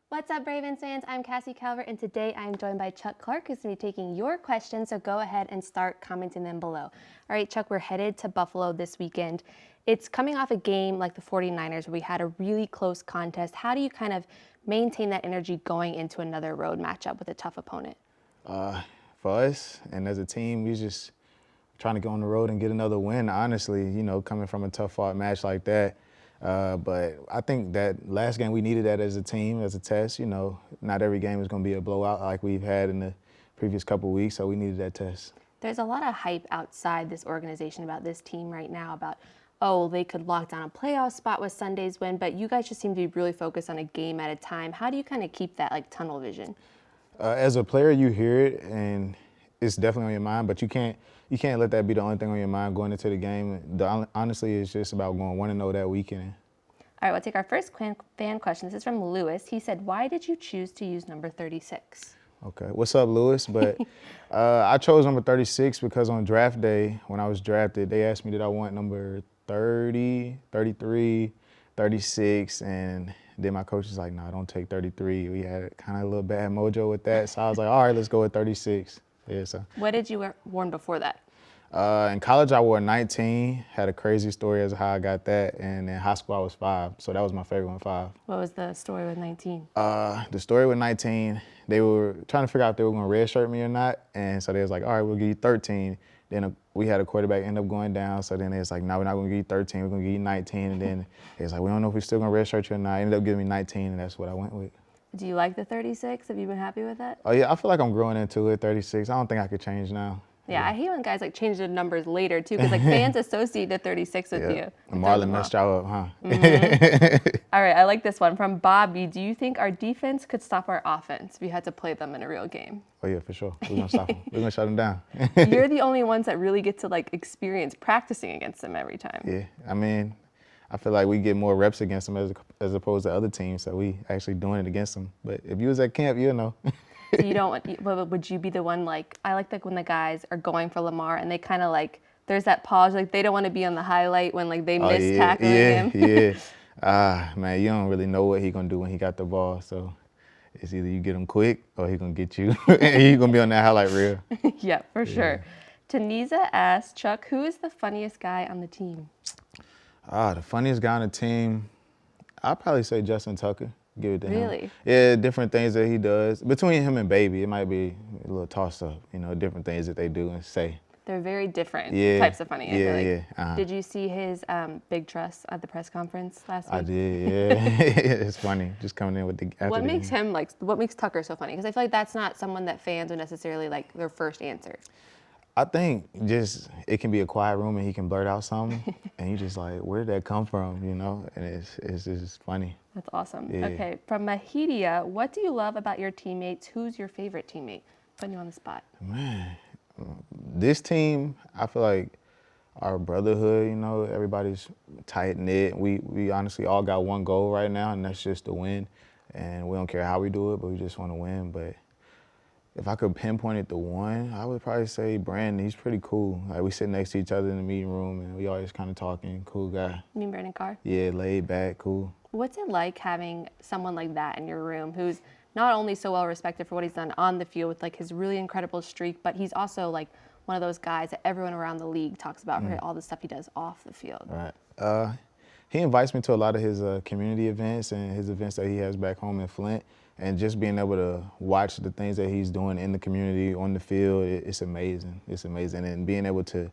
What's up, Ravens fans? I'm Cassie Calvert, and today I am joined by Chuck Clark, who's going to be taking your questions, so go ahead and start commenting them below. All right, Chuck, we're headed to Buffalo this weekend. It's coming off a game like the 49ers where we had a really close contest. How do you kind of maintain that energy going into another road matchup with a tough opponent? For us and as a team, we just trying to go on the road and get another win, honestly, coming from a tough-fought match like that. But I think that last game we needed that as a team, as a test. Not every game is going to be a blowout like we've had in the previous couple of weeks, so we needed that test. There's a lot of hype outside this organization about this team right now about, oh, they could lock down a playoff spot with Sunday's win, but you guys just seem to be really focused on a game at a time. How do you kind of keep that like tunnel vision? As a player, you hear it, and it's definitely on your mind, but you can't let that be the only thing on your mind going into the game. Honestly, it's just about going 1-0 that weekend. All right, we'll take our first fan question. This is from Lewis. He said, why did you choose to use number 36? Okay, what's up, Lewis? But I chose number 36 because on draft day, when I was drafted, they asked me did I want number 30, 33, 36, and then my coach was like, no, don't take 33. We had kind of a little bad mojo with that, so I was like, all right, let's go with 36. Yeah, so. What did you worn before that? In college, I wore 19. Had a crazy story as to how I got that, and in high school, I was 5. So that was my favorite one, 5. What was the story with 19? The story with 19, they were trying to figure out if they were going to redshirt me or not, and so they was like, all right, we'll give you 13. Then we had a quarterback end up going down, so then they was like, no, we're not going to give you 13, we're going to give you 19. And then they was like, we don't know if we're still going to redshirt you or not. I ended up giving me 19, and that's what I went with. Do you like the 36? Have you been happy with that? Oh, yeah, I feel like I'm growing into it, 36. I don't think I could change now. Yeah, I hate when guys like change their numbers later too, because like fans associate the 36 with you. Marlon messed y'all up, huh? All right, I like this one from Bobby. Do you think our defense could stop our offense if you had to play them in a real game? Oh yeah, for sure. We're gonna stop them. We're gonna shut them down. You're the only ones that really get to like experience practicing against them every time. Yeah, I mean, I feel like we get more reps against them as opposed to other teams, so we actually doing it against them. But if you was at camp, you'll know. So you don't, would you be the one like, I like when the guys are going for Lamar and they kind of like, there's that pause, like they don't want to be on the highlight when like they miss tackling him. Yeah. Man, you don't really know what he gonna do when he got the ball, so it's either you get him quick or he gonna get you, and he gonna be on that highlight reel. Yeah, for sure. Tanisa asked, Chuck, who is the funniest guy on the team? The funniest guy on the team, I'd probably say Justin Tucker. Give it to him. Really? Yeah, different things that he does. Between him and Baby, it might be a little toss-up, different things that they do and say. They're very different types of funny. Did you see his big truss at the press conference last week? I did, yeah. It's funny, just coming in with the What makes him what makes Tucker so funny? Because I feel like that's not someone that fans would necessarily like their first answer. I think just it can be a quiet room and he can blurt out something, and you just like, where did that come from, And it's just funny. That's awesome. Yeah. Okay, from Mahidia, what do you love about your teammates? Who's your favorite teammate? Putting you on the spot. Man, this team, I feel like our brotherhood, everybody's tight-knit. We honestly all got one goal right now, and that's just to win. And we don't care how we do it, but we just want to win. But if I could pinpoint it to one, I would probably say Brandon. He's pretty cool. Like, we sit next to each other in the meeting room, and we always kind of talking. Cool guy. You mean Brandon Carr? Yeah, laid back, cool. What's it like having someone like that in your room who's not only so well respected for what he's done on the field with like his really incredible streak, but he's also like one of those guys that everyone around the league talks about for all the stuff he does off the field? Right. He invites me to a lot of his community events and his events that he has back home in Flint. And just being able to watch the things that he's doing in the community, on the field, it's amazing. It's amazing. And being able to,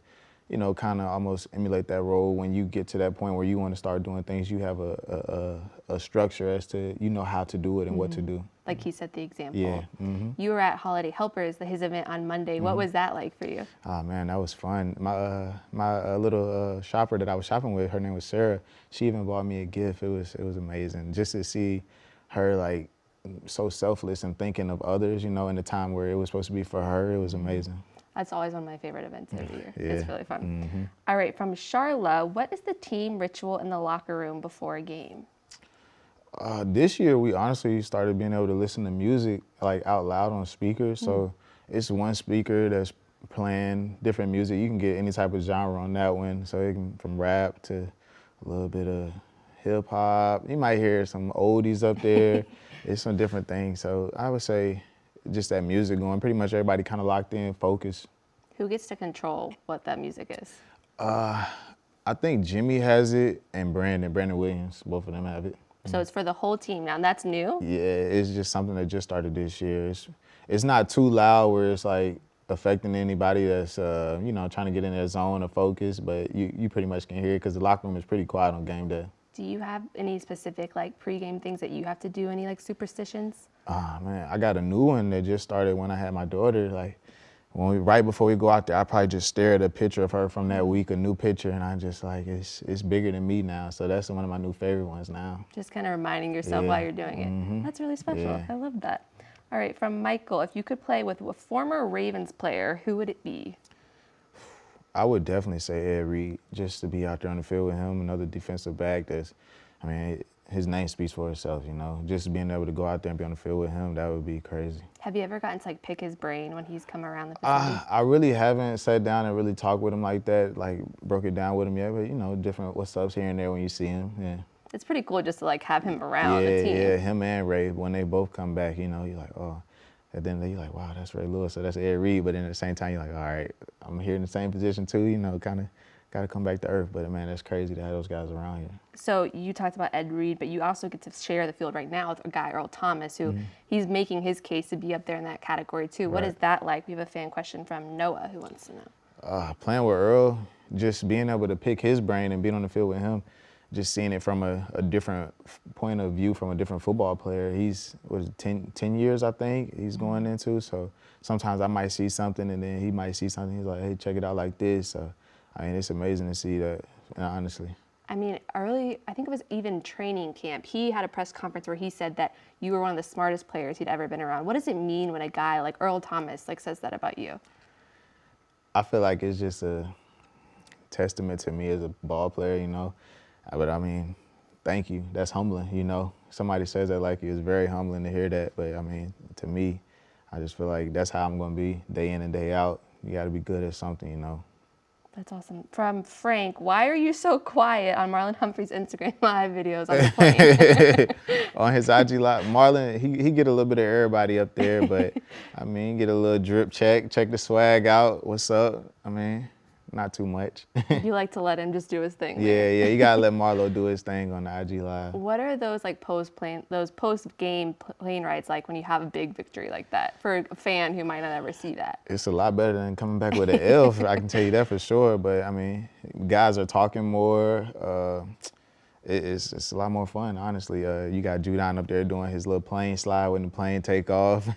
kind of almost emulate that role when you get to that point where you want to start doing things, you have a structure as to, how to do it and what to do. Like he set the example. Yeah. You were at Holiday Helpers, his event on Monday. What was that like for you? Oh, man, that was fun. My little shopper that I was shopping with, her name was Sarah. She even bought me a gift. It was amazing. Just to see her, like, so selfless and thinking of others, in the time where it was supposed to be for her, it was amazing. That's always one of my favorite events every year. Yeah. It's really fun. All right, from Charla, what is the team ritual in the locker room before a game? This year, we honestly started being able to listen to music like out loud on speakers. So it's one speaker that's playing different music. You can get any type of genre on that one. So it can from rap to a little bit of hip hop. You might hear some oldies up there. It's some different things. So I would say just that music going. Pretty much everybody kind of locked in, focused. Who gets to control what that music is? I think Jimmy has it and Brandon Williams. Both of them have it. So it's for the whole team now. That's new. Yeah, it's just something that just started this year. It's not too loud where it's like affecting anybody that's trying to get in their zone or focus, but you pretty much can hear it because the locker room is pretty quiet on game day. Do you have any specific like pregame things that you have to do? Any like superstitions? Ah man, I got a new one that just started when I had my daughter. Like right before we go out there, I probably just stare at a picture of her from that week, a new picture, and I just like it's bigger than me now. So that's one of my new favorite ones now. Just kind of reminding yourself while you're doing it. That's really special. Yeah. I love that. All right, from Michael, if you could play with a former Ravens player, who would it be? I would definitely say Ed Reed, just to be out there on the field with him, another defensive back his name speaks for itself, Just being able to go out there and be on the field with him, that would be crazy. Have you ever gotten to like pick his brain when he's come around the facility? I really haven't sat down and really talked with him like that, like broke it down with him yet, but different what's ups here and there when you see him, yeah. It's pretty cool just to like have him around the team. Yeah, him and Ray, when they both come back, you're like, oh. And then you're like, wow, that's Ray Lewis, so that's Ed Reed. But then at the same time, you're like, all right, I'm here in the same position too, kind of got to come back to earth. But man, that's crazy to have those guys around here. So you talked about Ed Reed, but you also get to share the field right now with a guy, Earl Thomas, who he's making his case to be up there in that category too. What is that like? We have a fan question from Noah who wants to know. Playing with Earl, just being able to pick his brain and being on the field with him, just seeing it from a different point of view from a different football player. He's 10 years, I think, he's going into. So sometimes I might see something and then he might see something. He's like, hey, check it out like this. So, it's amazing to see that, honestly. Early, I think it was even training camp, he had a press conference where he said that you were one of the smartest players he'd ever been around. What does it mean when a guy like Earl Thomas says that about you? I feel like it's just a testament to me as a ball player, But thank you. That's humbling, Somebody says that like you, it's very humbling to hear that. But to me, I just feel like that's how I'm going to be day in and day out. You got to be good at something, That's awesome. From Frank, why are you so quiet on Marlon Humphrey's Instagram live videos on the plane? On his IG live, Marlon, he get a little bit of everybody up there, but get a little drip check the swag out. What's up? Not too much. You like to let him just do his thing. Yeah, you gotta let Marlo do his thing on the IG live. What are those post-game plane rides like when you have a big victory like that for a fan who might not ever see that? It's a lot better than coming back with an L. I can tell you that for sure. But guys are talking more. It's a lot more fun, honestly. You got Judon up there doing his little plane slide when the plane take off.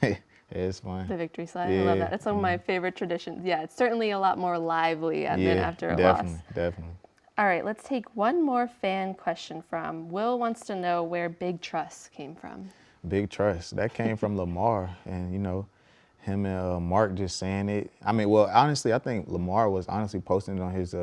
It's fun. The victory slide, I love that. It's one of my favorite traditions. Yeah, it's certainly a lot more lively than after a loss. Definitely. All right, let's take one more fan question from Will. Wants to know where Big Truss came from. Big Truss, that came from Lamar, and him and Mark just saying it. Honestly, I think Lamar was honestly posting it on his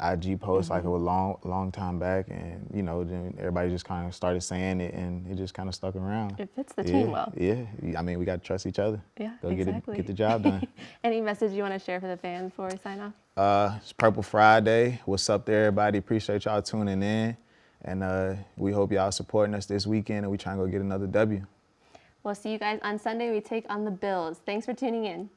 IG post like a long time back, and then everybody just kind of started saying it, and it just kind of stuck around. It fits the team well. Yeah, we got to trust each other. Yeah, Go exactly. get the job done. Any message you want to share for the fans before we sign off? It's Purple Friday. What's up there, everybody? Appreciate y'all tuning in, and we hope y'all supporting us this weekend, and we try and go get another W. We'll see you guys on Sunday. We take on the Bills. Thanks for tuning in.